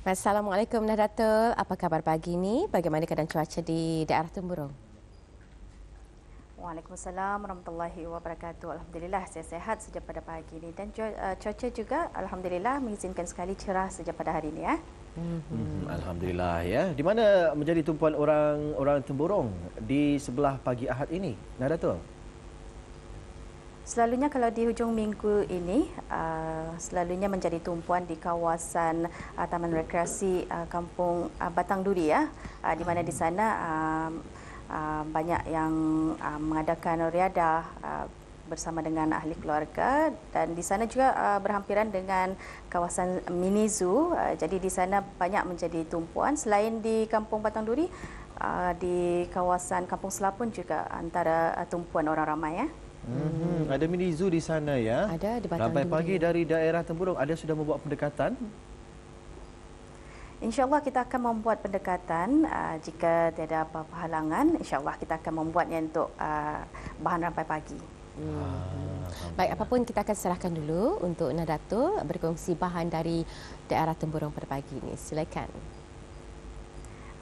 Assalamualaikum Nahdlatul. Apa khabar pagi ini? Bagaimana keadaan cuaca di daerah Temburong? Waalaikumsalam warahmatullahi wabarakatuh. Alhamdulillah saya sihat sejak pada pagi ini dan cuaca juga alhamdulillah mengizinkan sekali cerah sejak pada hari ini ya. Alhamdulillah ya. Di mana menjadi tumpuan orang Temburong di sebelah pagi Ahad ini, Nahdlatul? Selalunya kalau di hujung minggu ini, selalunya menjadi tumpuan di kawasan Taman Rekreasi Kampung Batang Duri ya, di mana di sana banyak yang mengadakan riadah bersama dengan ahli keluarga dan di sana juga berhampiran dengan kawasan mini zoo. Jadi di sana banyak menjadi tumpuan selain di Kampung Batang Duri, di kawasan Kampung Selapun juga antara tumpuan orang ramai ya. Ada mini zoo di sana ya. Ada di Batang Ramai Duri. pagi dari daerah Temburong ada sudah membuat pendekatan. InsyaAllah kita akan membuat pendekatan jika tiada apa-apa halangan. InsyaAllah kita akan membuatnya untuk bahan rampai pagi. Baik, apapun kita akan serahkan dulu untuk Nahdlatul berkongsi bahan dari daerah Temburong pada pagi ini. Silakan.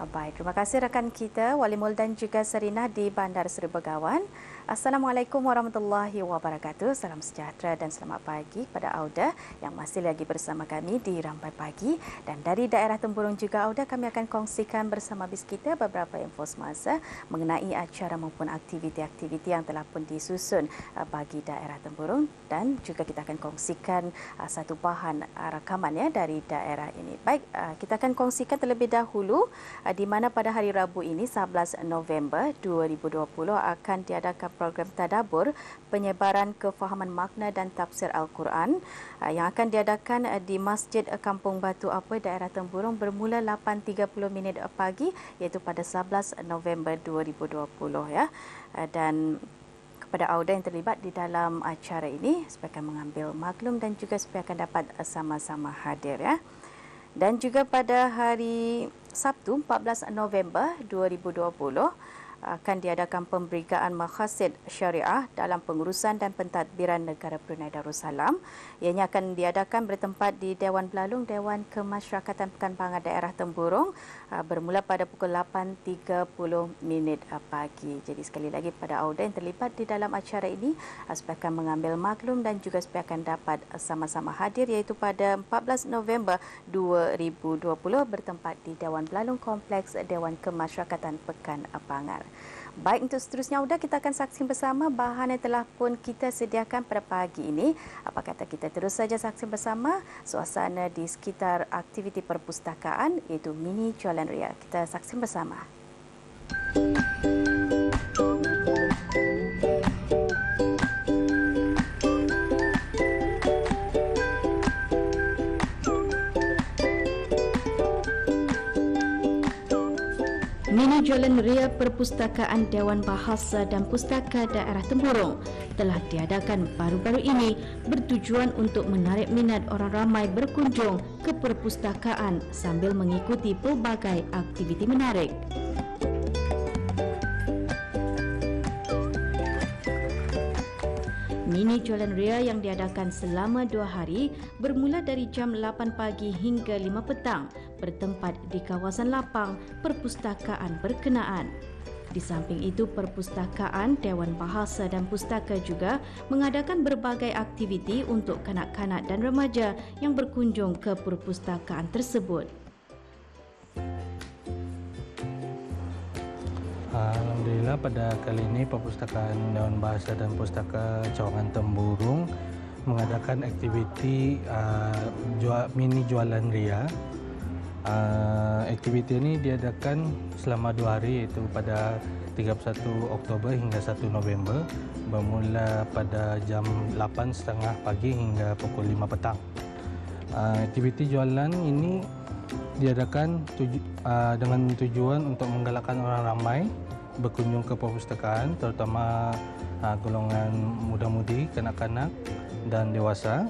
Baik, terima kasih rakan kita Wali Mul dan juga Serina di Bandar Seri Begawan. Assalamualaikum warahmatullahi wabarakatuh. Salam sejahtera dan selamat pagi kepada Auda yang masih lagi bersama kami di Rampai Pagi. Dan dari daerah Temburong juga Auda, kami akan kongsikan bersama bis kita beberapa info semasa mengenai acara maupun aktiviti-aktiviti yang telah pun disusun bagi daerah Temburong dan juga kita akan kongsikan satu bahan rakaman ya dari daerah ini. Baik, kita akan kongsikan terlebih dahulu di mana pada hari Rabu ini 11 November 2020 akan diadakan program tadabbur penyebaran kefahaman makna dan tafsir Al-Quran yang akan diadakan di Masjid Kampung Batu Apa daerah Temburong bermula 8.30 minit pagi iaitu pada 11 November 2020 ya. Dan kepada Auda yang terlibat di dalam acara ini supaya akan mengambil maklum dan juga supaya akan dapat sama-sama hadir ya. Dan juga pada hari Sabtu 14 November 2020 akan diadakan pemberitaan makhasid syariah dalam pengurusan dan pentadbiran negara Brunei Darussalam. Ianya akan diadakan bertempat di Dewan Belalung Dewan Kemasyarakatan Pekan Pangan Daerah Temburong bermula pada pukul 8.30 minit pagi. Jadi sekali lagi pada Auda yang terlibat di dalam acara ini supaya akan mengambil maklum dan juga supaya akan dapat sama-sama hadir iaitu pada 14 November 2020 bertempat di Dewan Belalung Kompleks Dewan Kemasyarakatan Pekan Pangan. Baik, untuk seterusnya Auda kita akan saksi bersama bahan yang telah pun kita sediakan pada pagi ini. Apa kata kita terus saja saksi bersama suasana di sekitar aktiviti perpustakaan iaitu mini jualan ria. Kita saksi bersama. Mini Jualan Ria Perpustakaan Dewan Bahasa dan Pustaka Daerah Temburong telah diadakan baru-baru ini bertujuan untuk menarik minat orang ramai berkunjung ke perpustakaan sambil mengikuti pelbagai aktiviti menarik. Mini Jualan Ria yang diadakan selama 2 hari bermula dari jam 8 pagi hingga 5 petang bertempat di kawasan lapang perpustakaan berkenaan. Di samping itu, perpustakaan Dewan Bahasa dan Pustaka juga mengadakan berbagai aktiviti untuk kanak-kanak dan remaja yang berkunjung ke perpustakaan tersebut. Alhamdulillah pada kali ini Perpustakaan Dewan Bahasa dan Pustaka Cawangan Temburong mengadakan aktiviti mini jualan ria. Aktiviti ini diadakan selama 2 hari iaitu pada 31 Oktober hingga 1 November bermula pada jam 8.30 pagi hingga pukul 5 petang. Aktiviti jualan ini diadakan dengan tujuan untuk menggalakkan orang ramai berkunjung ke perpustakaan terutama golongan muda-mudi, kanak-kanak dan dewasa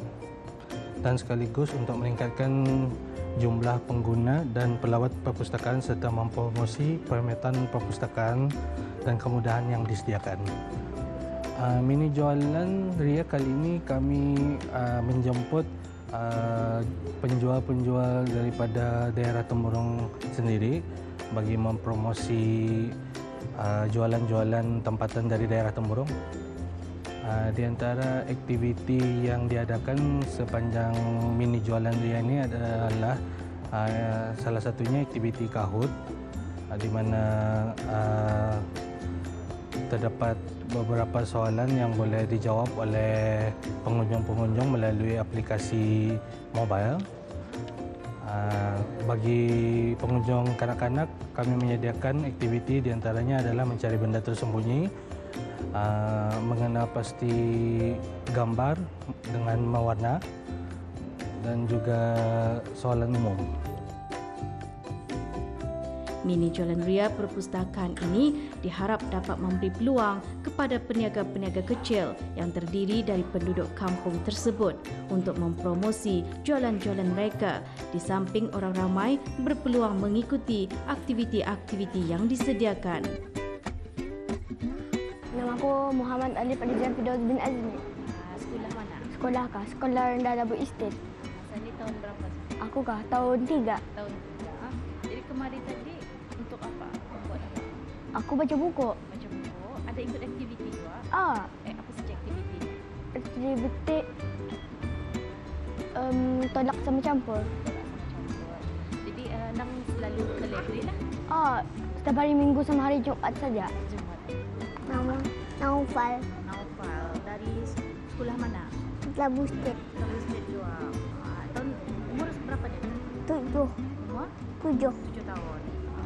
dan sekaligus untuk meningkatkan jumlah pengguna dan pelawat perpustakaan serta mempromosi perkhidmatan perpustakaan dan kemudahan yang disediakan. Mini jualan ria kali ini kami menjemput penjual-penjual daripada daerah Temburong sendiri bagi mempromosi jualan-jualan tempatan dari daerah Temburong. Di antara aktiviti yang diadakan sepanjang mini jualan dia ini adalah salah satunya aktiviti kahut, di mana terdapat beberapa soalan yang boleh dijawab oleh pengunjung-pengunjung melalui aplikasi mobile. Bagi pengunjung kanak-kanak, kami menyediakan aktiviti di antaranya adalah mencari benda tersembunyi, mengenal pasti gambar dengan mewarna, dan juga soalan umum. Mini Jualan Ria Perpustakaan ini diharap dapat memberi peluang kepada peniaga-peniaga kecil yang terdiri dari penduduk kampung tersebut untuk mempromosi jualan-jualan mereka di samping orang ramai berpeluang mengikuti aktiviti-aktiviti yang disediakan. Nama aku Muhammad Alif Alizan Firdaus bin Azmi. Sekolah mana? Sekolah kah? Sekolah rendah Dabu Estate. Masa ni tahun berapa? Aku kah? Tahun 3. Tahun 3. Jadi kemarin tadi untuk apa? Buat apa? Aku baca buku. Baca buku. Ada ikut aktiviti juga? Apa saja aktiviti? Aktiviti tolak sama campur. Tolak sama campur. Jadi nang selalu ke library lah? Setiap hari Minggu sama hari Jumaat saja. Jumat. Nama Naufal. Naufal. Dari sekolah mana? Dabu Estate. Dari state juga. Tahun umur berapa dia? 7. Umur 7. 7 tahun.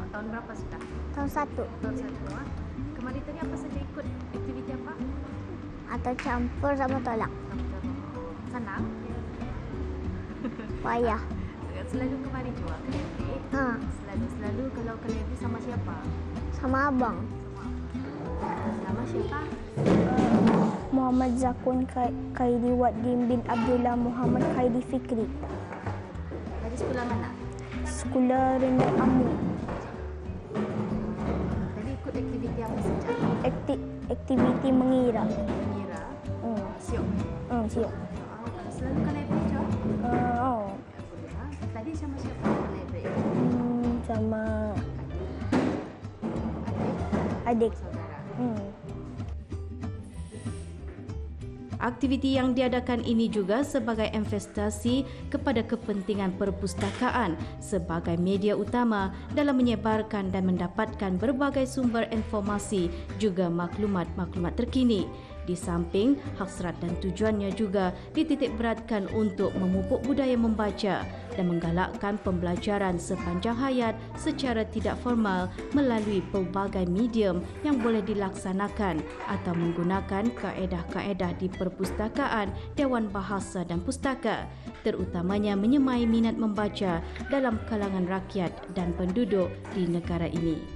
Tahun berapa sudah? Tahun 1. Tahun 1. Kemarin tadi apa saja ikut aktiviti apa? Atau campur sama tolak. Senang? Payah. Selalu kemari juga ke library? Selalu kalau ke library sama siapa? Sama abang. Nama siapa? Muhammad Zakun Khairi Wadim bin Abdullah Muhammad Khairi Fikri. Dari sekolah mana? Sekolah Rendah Amu. Tadi ikut aktiviti apa saja? Aktiviti mengira. Mengira? Siok? Siap. Selalu ke library je? Tadi sama siapa ke library? Sama Adik? adik. Saudara? Aktiviti yang diadakan ini juga sebagai investasi kepada kepentingan perpustakaan sebagai media utama dalam menyebarkan dan mendapatkan berbagai sumber informasi juga maklumat-maklumat terkini. Di samping hasrat dan tujuannya juga dititikberatkan untuk memupuk budaya membaca dan menggalakkan pembelajaran sepanjang hayat secara tidak formal melalui pelbagai medium yang boleh dilaksanakan atau menggunakan kaedah-kaedah di perpustakaan Dewan Bahasa dan Pustaka, terutamanya menyemai minat membaca dalam kalangan rakyat dan penduduk di negara ini.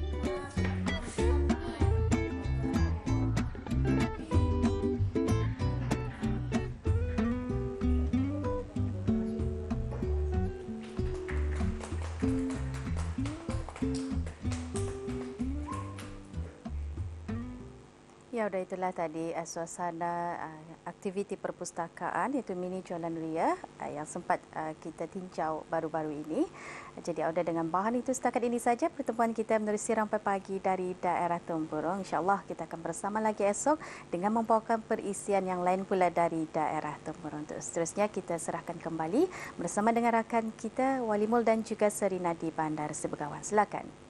Ya, sudah itulah tadi suasana aktiviti perpustakaan iaitu mini jualan ria yang sempat kita tinjau baru-baru ini. Jadi Auda, dengan bahan itu setakat ini saja pertemuan kita menerusi rampai pagi dari daerah Temburong. InsyaAllah kita akan bersama lagi esok dengan membawakan perisian yang lain pula dari daerah Temburong. Untuk seterusnya kita serahkan kembali bersama dengan rakan kita Wali Mul dan juga Serina di Bandar Sri Begawan. Silakan.